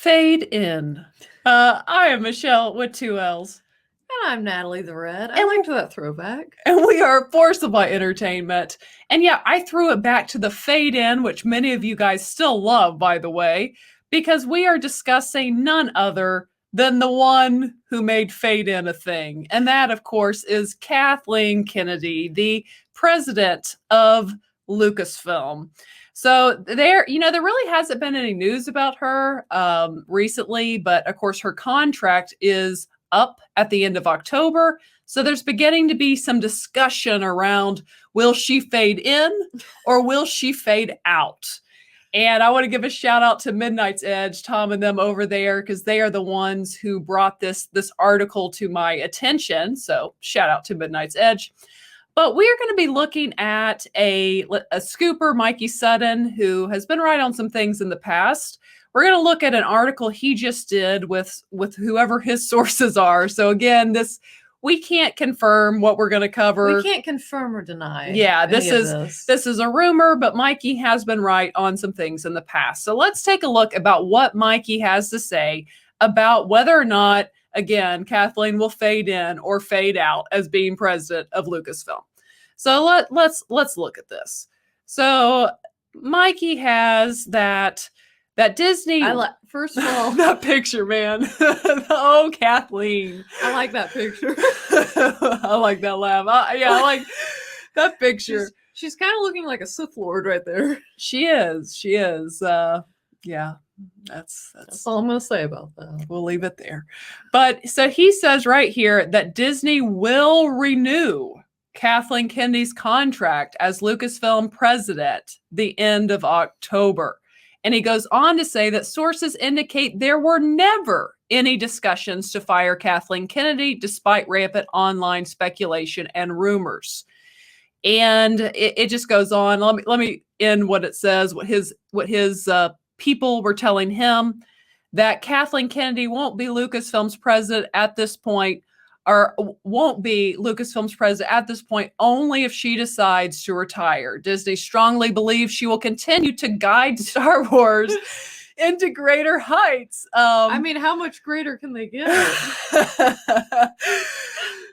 Fade in. I am Michelle with 2 L's. And I'm Natalie the Red. I liked that throwback. And we are Forcible by Entertainment. And yeah, I threw it back to the fade in, which many of you guys still love, by the way, because we are discussing none other than the one who made fade in a thing. And that, of course, is Kathleen Kennedy, the president of Lucasfilm. So there really hasn't been any news about her recently, but of course her contract is up at the end of October. So there's beginning to be some discussion around, will she fade in or will she fade out? And I want to give a shout out to Midnight's Edge, Tom and them over there, because they are the ones who brought this article to my attention. So shout out to Midnight's Edge. But we are going to be looking at a scooper, Mikey Sutton, who has been right on some things in the past. We're going to look at an article he just did with whoever his sources are. So again, we can't confirm what we're going to cover. We can't confirm or deny. Yeah, this is a rumor, but Mikey has been right on some things in the past. So let's take a look about what Mikey has to say about whether or not, again, Kathleen will fade in or fade out as being president of Lucasfilm. So let's look at this. So Mikey has that Disney. First of all, that picture, man. Oh, Kathleen. I like that picture. I like that laugh. I like that picture. She's kind of looking like a Sith Lord right there. She is. Yeah. That's all I'm going to say about that. We'll leave it there. But so he says right here that Disney will renew Kathleen Kennedy's contract as Lucasfilm president the end of October. And he goes on to say that sources indicate there were never any discussions to fire Kathleen Kennedy, despite rampant online speculation and rumors. And it just goes on. Let me end what it says, what his people were telling him, that Kathleen Kennedy won't be Lucasfilm's president at this point, or won't be Lucasfilm's president at this point only if she decides to retire. Disney strongly believes she will continue to guide Star Wars into greater heights. I mean, how much greater can they get?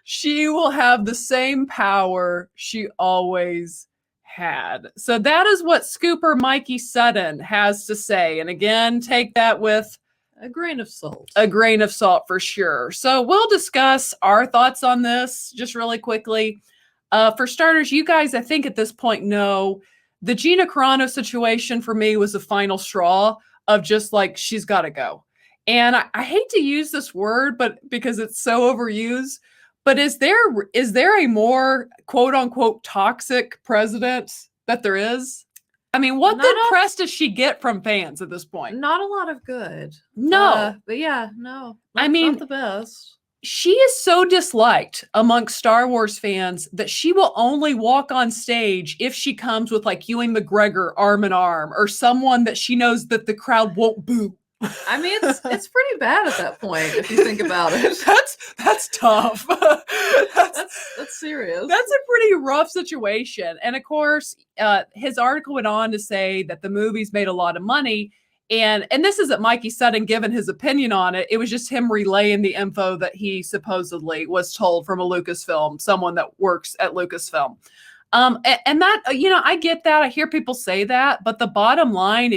She will have the same power she always had. So that is what Scooper Mikey Sutton has to say. And again, take that with a grain of salt. A grain of salt for sure. So we'll discuss our thoughts on this just really quickly. For starters, you guys, I think at this point know the Gina Carano situation for me was the final straw of just like, she's got to go. And I hate to use this word, but because it's so overused, but is there a more quote unquote toxic president that there is? I mean, what good press does she get from fans at this point? Not a lot of good. No. But yeah, no. I mean, not the best. She is so disliked amongst Star Wars fans that she will only walk on stage if she comes with like Ewan McGregor arm in arm or someone that she knows that the crowd won't boo. I mean, it's pretty bad at that point if you think about it. That's tough. That's serious. That's a pretty rough situation. And of course, his article went on to say that the movies made a lot of money. And this isn't Mikey Sutton giving his opinion on it. It was just him relaying the info that he supposedly was told from a Lucasfilm, someone that works at Lucasfilm. And that, I get that. I hear people say that, but the bottom line,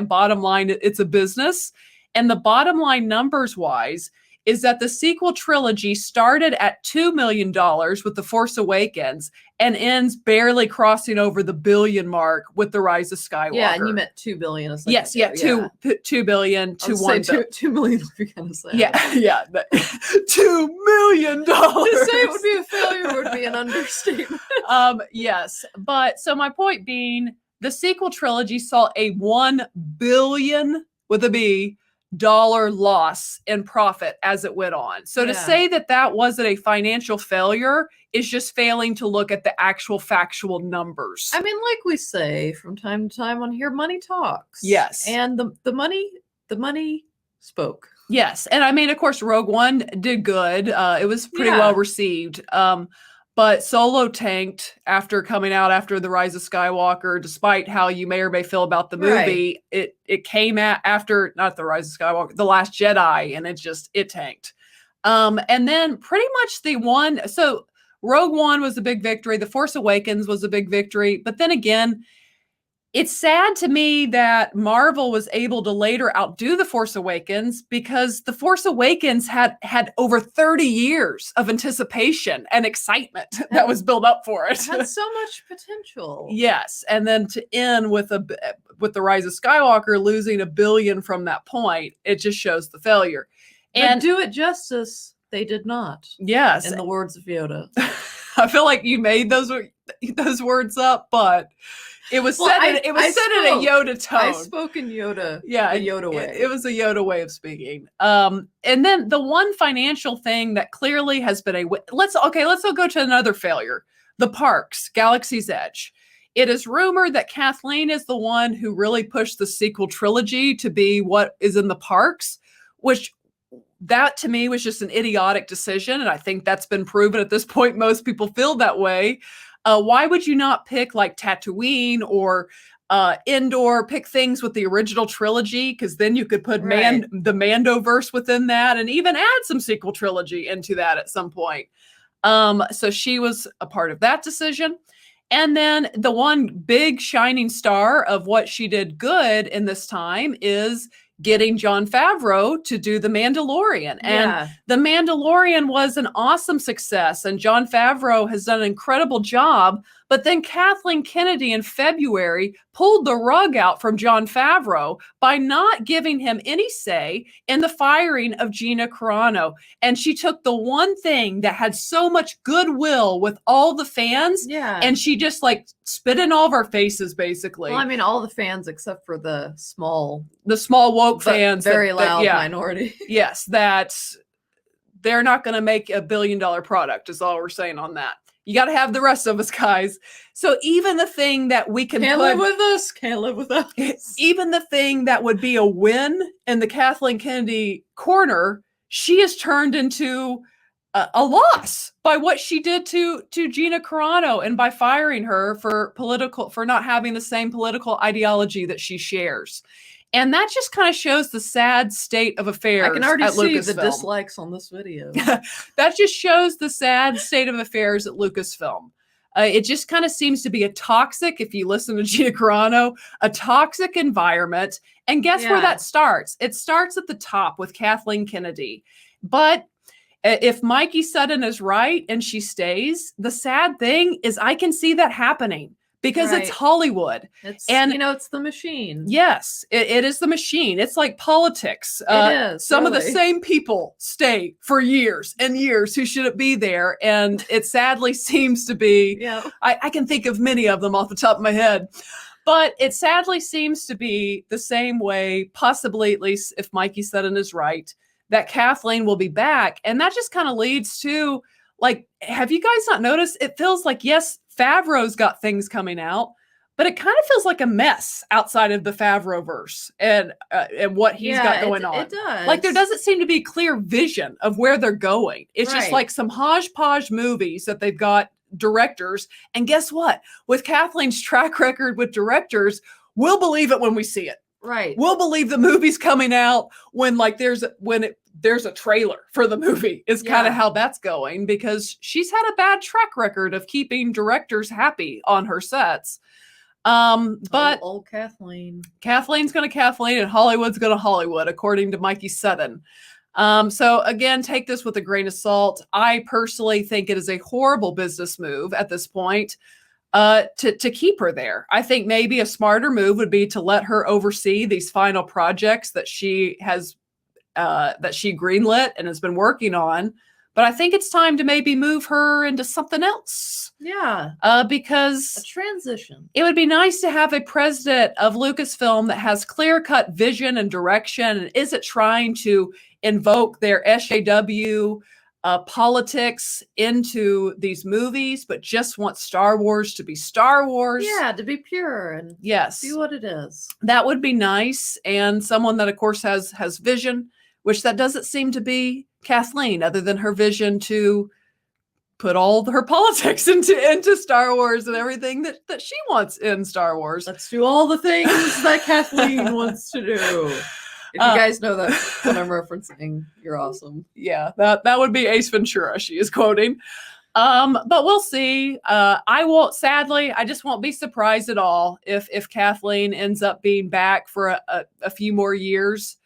bottom line, it's a business. And the bottom line numbers wise is that the sequel trilogy started at $2 million with The Force Awakens and ends barely crossing over the billion mark with The Rise of Skywalker. Yeah, and you meant 2 billion a second. Yes, yeah, ago. 2 billion to 1 billion. 2 million if you're gonna say. Yeah. $2 million. To say it would be a failure would be an understatement. Yes, but so my point being, the sequel trilogy saw a $1 billion with a B dollar loss in profit as it went on. So to say that wasn't a financial failure is just failing to look at the actual factual numbers. I mean, like we say from time to time on here, money talks. Yes. And the money spoke. Yes. And I mean, of course, Rogue One did good. It was pretty well received. But Solo tanked after coming out after The Rise of Skywalker, despite how you may or may feel about the movie. Right. It came after, not The Rise of Skywalker, The Last Jedi, and it tanked. And then pretty much so Rogue One was a big victory. The Force Awakens was a big victory. But then again, it's sad to me that Marvel was able to later outdo The Force Awakens, because The Force Awakens had over 30 years of anticipation and excitement that was built up for it. It had so much potential. Yes. And then to end with The Rise of Skywalker losing $1 billion from that point, it just shows the failure. And do it justice, they did not. Yes. In the words of Yoda. I feel like you made those words up, but it was said in a Yoda tone. I spoke in Yoda. Yeah, a Yoda way. It was a Yoda way of speaking. And then the one financial thing that clearly has been let's go to another failure. The parks, Galaxy's Edge. It is rumored that Kathleen is the one who really pushed the sequel trilogy to be what is in the parks, which that to me was just an idiotic decision. And I think that's been proven at this point. Most people feel that way. Why would you not pick like Tatooine or Endor, pick things with the original trilogy? Because then you could put the Mandoverse within that and even add some sequel trilogy into that at some point. So she was a part of that decision. And then the one big shining star of what she did good in this time is getting Jon Favreau to do The Mandalorian. And The Mandalorian was an awesome success, and Jon Favreau has done an incredible job. But then Kathleen Kennedy in February pulled the rug out from Jon Favreau by not giving him any say in the firing of Gina Carano. And she took the one thing that had so much goodwill with all the fans, and she just like spit in all of our faces, basically. Well, I mean, all the fans except for the small woke fans, very loud minority. Yes, that they're not going to make $1 billion product is all we're saying on that. You got to have the rest of us, guys. So even the thing that we can't live with us. Even the thing that would be a win in the Kathleen Kennedy corner, she has turned into a loss by what she did to Gina Carano and by firing her for not having the same political ideology that she shares. And that just kind of shows the sad state of affairs. I can already see Lucasfilm. The dislikes on this video. That just shows the sad state of affairs at Lucasfilm. It just kind of seems to be a toxic, if you listen to Gina Carano, a toxic environment. And guess where that starts? It starts at the top with Kathleen Kennedy. But if Mikey Sutton is right and she stays, the sad thing is I can see that happening. Because it's Hollywood. It's the machine. Yes, it is the machine. It's like politics. It is. Some of the same people stay for years and years who shouldn't be there. And it sadly seems to be, I can think of many of them off the top of my head. But it sadly seems to be the same way, possibly at least if Mikey Sutton is right, that Kathleen will be back. And that just kind of leads to, like, have you guys not noticed? It feels like, yes, Favreau's got things coming out, but it kind of feels like a mess outside of the Favreau-verse and what he's got going on. It does. Like there doesn't seem to be a clear vision of where they're going. It's just like some hodgepodge movies that they've got directors. And guess what? With Kathleen's track record with directors, we'll believe it when we see it. Right. We'll believe the movie's coming out when there's a trailer for the movie is kind of how that's going, because she's had a bad track record of keeping directors happy on her sets. But old Kathleen's going to Kathleen and Hollywood's going to Hollywood, according to Mikey Sutton. So again, take this with a grain of salt. I personally think it is a horrible business move at this point. To keep her there. I think maybe a smarter move would be to let her oversee these final projects that she has that she greenlit and has been working on. But I think it's time to maybe move her into something else. Yeah. Because a transition. It would be nice to have a president of Lucasfilm that has clear-cut vision and direction and isn't trying to invoke their SJW politics into these movies, but just want Star Wars to be Star Wars. Yeah, to be pure and be what it is. That would be nice. And someone that, of course, has vision, which that doesn't seem to be Kathleen, other than her vision to put all her politics into Star Wars and everything that she wants in Star Wars. Let's do all the things that Kathleen wants to do. If you guys know that what I'm referencing, you're awesome. Yeah, that would be Ace Ventura she is quoting. But we'll see. I just won't be surprised at all if Kathleen ends up being back for a few more years.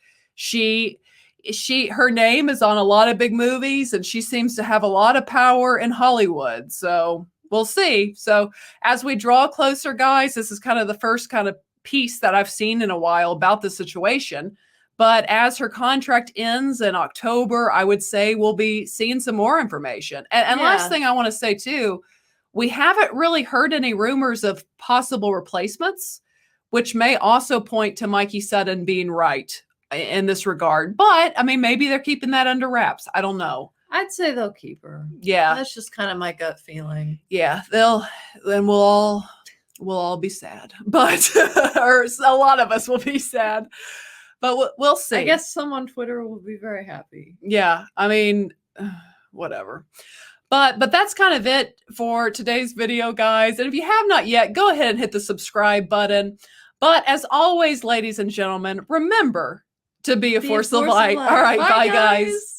Her name is on a lot of big movies, and she seems to have a lot of power in Hollywood. So we'll see. So as we draw closer, guys, this is kind of the first kind of piece that I've seen in a while about the situation. But as her contract ends in October, I would say we'll be seeing some more information. And last thing I want to say too, we haven't really heard any rumors of possible replacements, which may also point to Mikey Sutton being right in this regard. But I mean, maybe they're keeping that under wraps. I don't know. I'd say they'll keep her. Yeah. That's just kind of my gut feeling. Yeah, then we'll all be sad. But or a lot of us will be sad. But we'll see. I guess some on Twitter will be very happy. Yeah, I mean, whatever. But that's kind of it for today's video, guys. And if you have not yet, go ahead and hit the subscribe button. But as always, ladies and gentlemen, remember to be a force of light. All right, bye guys.